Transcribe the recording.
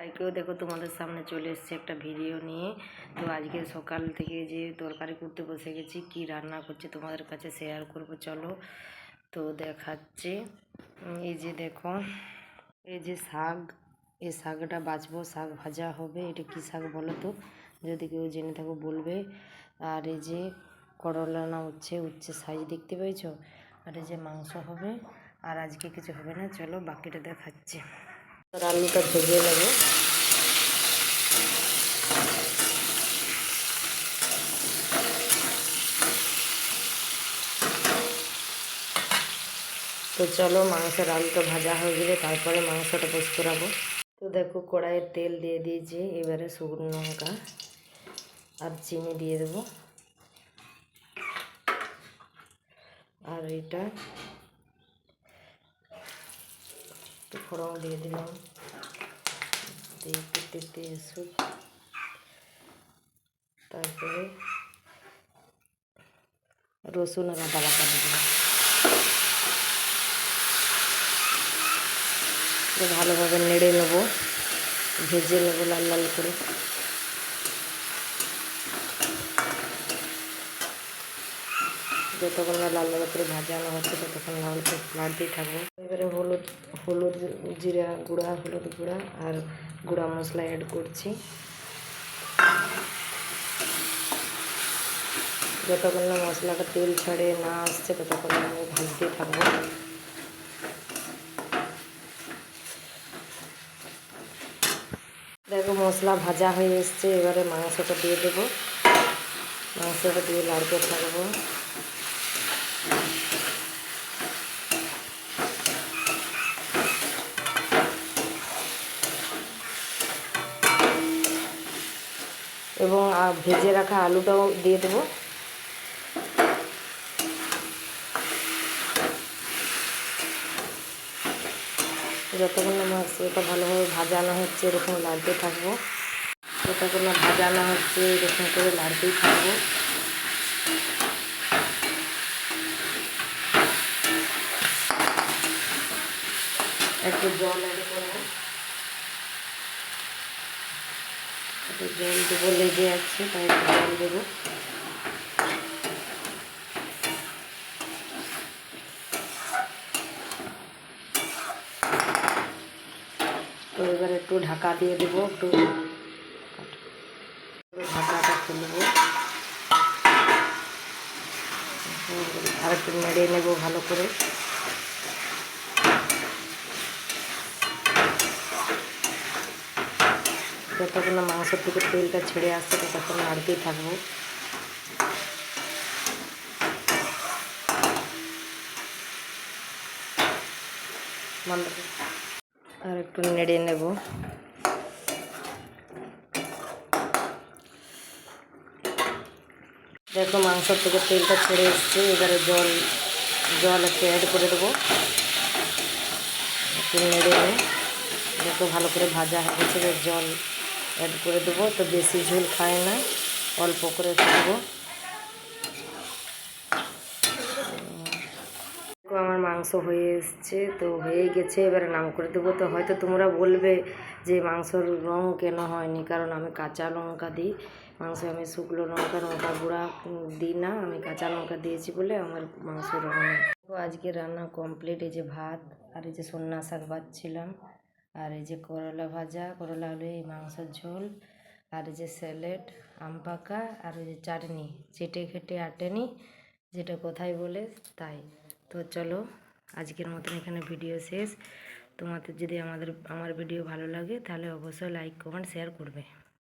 কালকেও দেখো তোমাদের সামনে চলে এসেছে একটা ভিডিও নিয়ে। তো আজকে সকাল থেকে যে তরকারি করতে বসে গেছি, কি রান্না করছি তোমাদের কাছে শেয়ার করব, চলো। তো দেখাচ্ছি, এই যে দেখো, এই যে শাক, এই শাকটা বাছবো, শাক ভাজা হবে। এটা কি শাক বলো তো, যদি কেউ জেনে থাকো বলবে। আর এই যে করলা না উচ্ছে সাইজ দেখতে পেয়েছো। আর এই যে মাংস হবে, আর আজকে কিছু হবে না। চলো বাকিটা দেখাচ্ছি। আলুটা ভেজে নেব। তো চলো, মাংসের আলুটা ভাজা হয়ে গেলে তারপরে মাংসটা পোস্ত করাবো। তো দেখো, কড়াইয়ে তেল দিয়ে দিয়েছি। এবারে শুকনো লঙ্কা আর চিনি দিয়ে দেবো। আর এটা একটু ফোড়ন দিয়ে দিলাম, দিয়ে একটু এসুক। তারপরে রসুন আর আদা বাটা দিলাম। ভালোভাবে নেড়ে নেবো, ভেজে নেবো লাল লাল করে। যতক্ষণ না লাল লাল করে ভাজানো হচ্ছে ততক্ষণ নাড়তেই থাকবো। এবারে হলুদ জিরা গুঁড়া, হলুদ গুঁড়া আর গুঁড়া মশলা অ্যাড করছি। যতক্ষণ না মশলাটা তেল ছাড়ে না আসছে ততক্ষণ আমি ভাজতেই থাকবো। দেখো, মশলা ভাজা হয়ে এসছে। এবারে মাংসটা দিয়ে দেবো, মাংসটা দিয়ে নাড়তে থাকবো। এবং ভেজে রাখা আলুটাও দিয়ে দেবো। যতক্ষণ না মাংসটা ভালোভাবে ভাজানো হচ্ছে এরকম নাড়তে থাকবো। যতক্ষণ না ভাজানো হচ্ছে এরকম করে নাড়তেই থাকবো। একটু জল অ্যাড করবো, একটু জল দেবো, লেগে যাচ্ছে তাই একটু জল দেবো। তো এবার একটু ঢাকা দিয়ে দেবো, একটু ঢাকাটা খুলবো আর একটু নেড়ে নেবো ভালো করে। যতক্ষণ না মাংস থেকে তেলটা ছেড়ে আসছে ততক্ষণ নাড়তেই থাকবো। আর একটু নেড়ে নেব। দেখো, মাংস থেকে তেলটা ছেড়ে এসছে। এবারে জল একটু অ্যাড করে দেবো, একটু নেড়ে নেব। দেখো, ভালো করে ভাজা হয়ে গেছে। এবার জল অ্যাড করে দেবো। তো বেশি ঝোল খায় না, অল্প করে দেবো। আমার মাংস হয়ে এসছে, তো হয়ে গেছে। এবারে নাম করে দেবো। তো হয়তো তোমরা বলবে যে মাংসর রং কেন হয়নি, কারণ আমি কাঁচা লঙ্কা দিই মাংসে। আমি শুকনো লঙ্কা গুঁড়া দিই না, আমি কাঁচা লঙ্কা দিয়েছি বলে আমার মাংস রং নেই। তো আজকে রান্না কমপ্লিট। এই যে ভাত, আর এই যে সন্না শাক ভাজছিলাম, আর এই যে করলা ভাজা, করলা আলু, এই মাংসের ঝোল, আর এই যে স্যালাড, আম পাকা, আর ওই যে চাটনি, চেটে খেটে আটেনি, যেটা কোথায় বলে তাই। তো চলো, আজকের মতন এখানে ভিডিও শেষ। তোমাদের যদি আমার ভিডিও ভালো লাগে তাহলে অবশ্যই লাইক কমেন্ট শেয়ার করবে।